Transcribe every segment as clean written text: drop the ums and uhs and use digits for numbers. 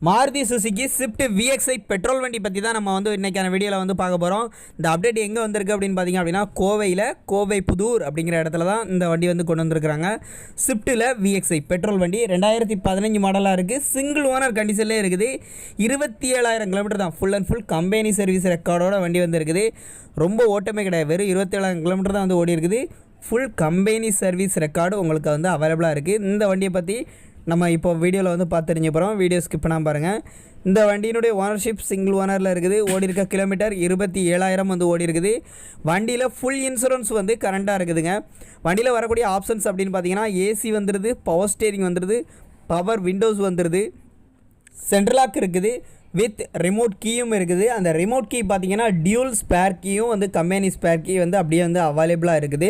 Maruti Suzuki Swift VXI petrol வண்டி பற்றி தான் நம்ம இன்றைக்கான வீடியோவில் பார்க்க போகிறோம். இந்த அப்டேட் எங்கே வந்திருக்கு அப்படின்னு பார்த்தீங்க அப்படின்னா கோவை புதூர் அப்படிங்கிற இடத்துல தான் இந்த வண்டி கொண்டு வந்திருக்கிறாங்க. ஸ்விஃப்ட்டில் VXI பெட்ரோல் வண்டி 2015 மாடலாக இருக்குது. சிங்கிள் ஓனர் கண்டிஷன்லேயே இருக்குது. 27,000 கிலோமீட்டர் தான். Full and full company service ரெக்கார்டோட வண்டி இருக்குது. ரொம்ப ஓட்டமே கிடையாது. வெறும் 27,000 கிலோமீட்டர் தான் ஓடி இருக்குது. ஃபுல் கம்பெனி சர்வீஸ் ரெக்கார்டு உங்களுக்கு அவைலபிளாக இருக்குது. இந்த வண்டியை பற்றி நம்ம இப்போ வீடியோவில் பார்த்து தெரிஞ்ச போகிறோம். வீடியோ ஸ்கிப் பண்ணாமல் பாருங்கள். இந்த வண்டியினுடைய ஓனர்ஷிப் சிங்கிள் ஓனரில் இருக்குது. ஓடி இருக்க கிலோமீட்டர் 27,000 ஓடி இருக்குது. வண்டியில் ஃபுல் இன்சூரன்ஸ் கரண்ட்டாக இருக்குதுங்க. வண்டியில் வரக்கூடிய ஆப்ஷன்ஸ் அப்படின்னு பார்த்தீங்கன்னா ஏசி வந்துடுது, பவர் ஸ்டேரிங் வந்துடுது, பவர் விண்டோஸ் வந்துடுது, சென்ட்ரலாக் இருக்குது, வித் ரிமோட் கீயும் இருக்குது. அந்த ரிமோட் கீ பார்த்தீங்கன்னா டியூல் ஸ்பேர் கீயும் கம்பெனி ஸ்பேர் கீ அப்படியே அவைலபிளாக இருக்குது.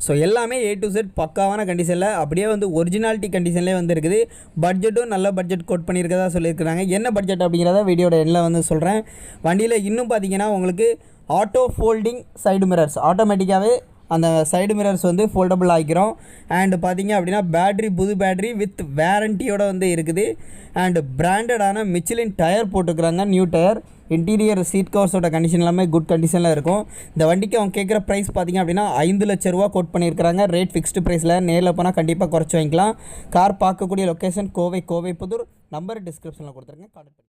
ஸோ எல்லாமே A to Z பக்காவான கண்டிஷனில் அப்படியே ஒரிஜினாலிட்டி கண்டிஷன்லேயே இருக்குது. பட்ஜெட்டும் நல்ல பட்ஜெட் கோட் பண்ணியிருக்கதா சொல்லியிருக்கிறாங்க. என்ன பட்ஜெட் அப்படிங்கிறத வீடியோட எண்ணில் சொல்கிறேன். வண்டியில் இன்னும் பார்த்தீங்கன்னா உங்களுக்கு ஆட்டோ ஃபோல்டிங் சைடு மிரர்ஸ் ஆட்டோமேட்டிக்காகவே அந்த சைடு மிரர்ஸ் ஃபோல்டபுள் ஆகிக்கிறோம். அண்டு பார்த்திங்க அப்படின்னா புது பேட்ரி வித் வேரண்டியோடு இருக்குது. அண்டு பிராண்டடான மிச்சிலின் டயர் போட்டுக்கிறாங்க, நியூ டயர். இன்டீரியர் சீட் கவர்ஸோட கண்டிஷன் எல்லாமே குட் கண்டிஷனில் இருக்கும். இந்த வண்டிக்கு அவங்க கேட்குற ப்ரைஸ் பார்த்திங்க அப்படின்னா 5 லட்ச ரூபா கோட் பண்ணியிருக்கிறாங்க. ரேட் ஃபிக்ஸ்டு ப்ரைஸில். நேரில் போனால் கண்டிப்பாக குறைச்சி வாங்கிக்கலாம். கார் பார்க்கக்கூடிய லொக்கேஷன் கோவை புதூர். நம்பர் டிஸ்கிரிப்ஷனில் கொடுத்துருங்க. கான்டாக்ட்